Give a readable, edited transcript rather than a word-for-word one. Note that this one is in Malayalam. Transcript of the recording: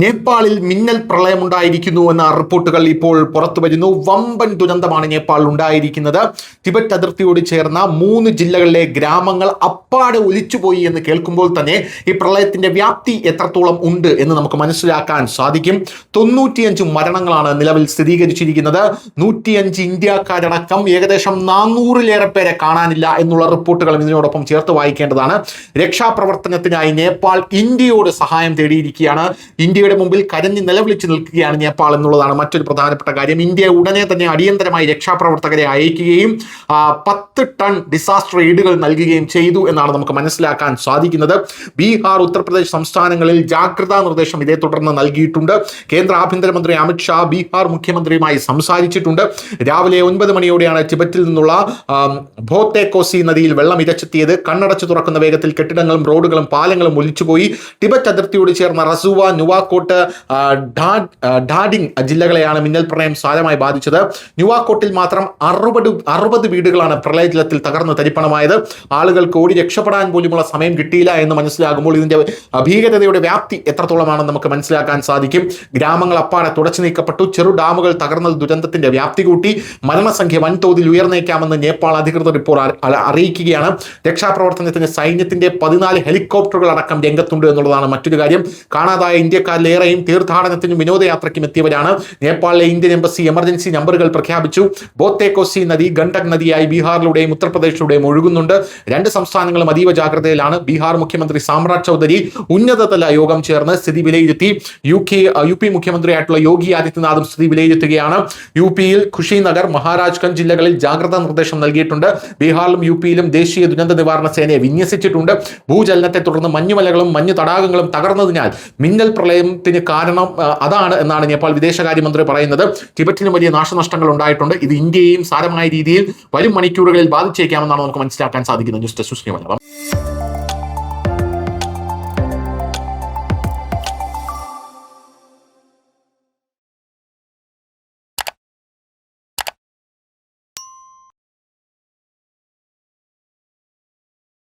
നേപ്പാളിൽ മിന്നൽ പ്രളയമുണ്ടായിരിക്കുന്നു എന്ന റിപ്പോർട്ടുകൾ ഇപ്പോൾ പുറത്തു വരുന്നു. വമ്പൻ ദുരന്തമാണ് നേപ്പാളിൽ ഉണ്ടായിരിക്കുന്നത്. ടിബറ്റ് അതിർത്തിയോട് ചേർന്ന 3 ജില്ലകളിലെ ഗ്രാമങ്ങൾ അപ്പാടെ ഒലിച്ചുപോയി എന്ന് കേൾക്കുമ്പോൾ തന്നെ ഈ പ്രളയത്തിന്റെ വ്യാപ്തി എത്രത്തോളം ഉണ്ട് എന്ന് നമുക്ക് മനസ്സിലാക്കാൻ സാധിക്കും. 95 മരണങ്ങളാണ് നിലവിൽ സ്ഥിരീകരിച്ചിരിക്കുന്നത്. 105 ഇന്ത്യക്കാരടക്കം ഏകദേശം 400-ലേറെ പേരെ കാണാനില്ല എന്നുള്ള റിപ്പോർട്ടുകളും ഇതിനോടൊപ്പം ചേർത്ത് വായിക്കേണ്ടതാണ്. രക്ഷാപ്രവർത്തനത്തിനായി നേപ്പാൾ ഇന്ത്യയോട് സഹായം തേടിയിരിക്കുകയാണ്. ഇന്ത്യയുടെ മുമ്പിൽ കരഞ്ഞ് നിലവിളിച്ച് നിൽക്കുകയാണ് നേപ്പാൾ എന്നുള്ളതാണ് മറ്റൊരു പ്രധാനപ്പെട്ട കാര്യം. ഇന്ത്യ ഉടനെ തന്നെ അടിയന്തരമായി രക്ഷാപ്രവർത്തകരെ അയക്കുകയും 10 ടൺ ഡിസാസ്റ്റർ എയ്ഡുകൾ നൽകുകയും ചെയ്തു എന്നാണ് നമുക്ക് മനസ്സിലാക്കാൻ സാധിക്കുന്നത്. ബീഹാർ, ഉത്തർപ്രദേശ് സംസ്ഥാനങ്ങളിൽ ജാഗ്രതാ നിർദ്ദേശം ഇതേ തുടർന്ന് നൽകിയിട്ടുണ്ട്. കേന്ദ്ര ആഭ്യന്തരമന്ത്രി അമിത്ഷാ ബീഹാർ മുഖ്യമന്ത്രിയുമായി സംസാരിച്ചിട്ടുണ്ട്. രാവിലെ 9 മണിയോടെയാണ് ടിബറ്റിൽ നിന്നുള്ള ഭോത്തെ കോസി നദിയിൽ വെള്ളം ഇരച്ചെത്തിയത്. കണ്ണടച്ചു തുറക്കുന്ന വേഗത്തിൽ കെട്ടിടങ്ങളും റോഡുകളും പാലങ്ങളും ഒലിച്ചുപോയി. ടിബറ്റ് അതിർത്തിയോട് ചേർന്ന റസുവ, നുവാക്കോട്ട്, ഡാഡിംഗ് ജില്ലകളെയാണ് മിന്നൽ പ്രളയം സാരമായി ബാധിച്ചത്. ന്യൂവാക്കോട്ടിൽ മാത്രം 60 വീടുകളാണ് പ്രളയജലത്തിൽ തകർന്ന് തരിപ്പണമായത്. ആളുകൾക്ക് ഓടി രക്ഷപ്പെടാൻ പോലുമുള്ള സമയം കിട്ടിയില്ല എന്ന് മനസ്സിലാകുമ്പോൾ ഇതിന്റെ ഭീകരതയുടെ വ്യാപ്തി എത്രത്തോളമാണെന്ന് നമുക്ക് മനസ്സിലാക്കാൻ സാധിക്കും. ഗ്രാമങ്ങൾ അപ്പാടെ തുടച്ചു നീക്കപ്പെട്ടു. ചെറു ഡാമുകൾ തകർന്നത് ദുരന്തത്തിന്റെ വ്യാപ്തി കൂട്ടി. മരണസംഖ്യ വൻതോതിൽ ഉയർന്നേക്കാമെന്ന് നേപ്പാൾ അധികൃതർ ഇപ്പോൾ അറിയിക്കുകയാണ്. രക്ഷാപ്രവർത്തനത്തിന് സൈന്യത്തിന്റെ 14 ഹെലികോപ്റ്ററുകൾ അടക്കം രംഗത്തുണ്ട് എന്നുള്ളതാണ് മറ്റൊരു കാര്യം. കാണാതായ ഇന്ത്യക്കാരിലേറെയും തീർത്ഥാടനത്തിനും വിനോദയാത്രയ്ക്കും എത്തിയവരാണ്. നേപ്പാളിലെ ഇന്ത്യൻ എംബസി എമർജൻസി നമ്പറുകൾ പ്രഖ്യാപിച്ചു. ബോത്തെ കോസി നദി ഗണ്ഡക് നദിയായി ബീഹാറിലൂടെയും ഉത്തർപ്രദേശിലൂടെയും ഒഴുകുന്നുണ്ട്. 2 സംസ്ഥാനങ്ങളും അതീവ ജാഗ്രതയിലാണ്. ബീഹാർ മുഖ്യമന്ത്രി സാമ്രാജ് ചൗധരി ഉന്നതതല യോഗം ചേർന്ന് സ്ഥിതി വിലയിരുത്തി. യു പി മുഖ്യമന്ത്രിയായിട്ടുള്ള യോഗി ആദിത്യനാഥും സ്ഥിതി വിലയിരുത്തുകയാണ്. യു പിയിൽ ഖുഷിനഗർ, മഹാരാജ്ഗഞ്ച് ജില്ലകളിൽ ജാഗ്രതാ നിർദ്ദേശം നൽകിയിട്ടുണ്ട്. ബീഹാറിലും യു പിയിലും ദേശീയ ദുരന്ത നിവാരണ സേനയെ വിന്യസിച്ചിട്ടുണ്ട്. ഭൂചലനത്തെ തുടർന്ന് മഞ്ഞുമലകളും മഞ്ഞു തടാകങ്ങളും തകർന്നതിനാൽ മിന്നൽ പ്രളയത്തിന് കാരണം അതാണ് എന്നാണ് നേപ്പാൾ വിദേശകാര്യമന്ത്രി പറയുന്നത്. ടിബറ്റിന് വലിയ നാശനഷ്ടങ്ങൾ ഉണ്ടായിട്ടുണ്ട്. ഇത് ഇന്ത്യയെയും സാരമായ രീതിയിൽ വരും മണിക്കൂറുകളിൽ ബാധിച്ചേക്കാമെന്നാണ് നമുക്ക് മനസ്സിലാക്കാൻ സാധിക്കുന്നത്. News desk.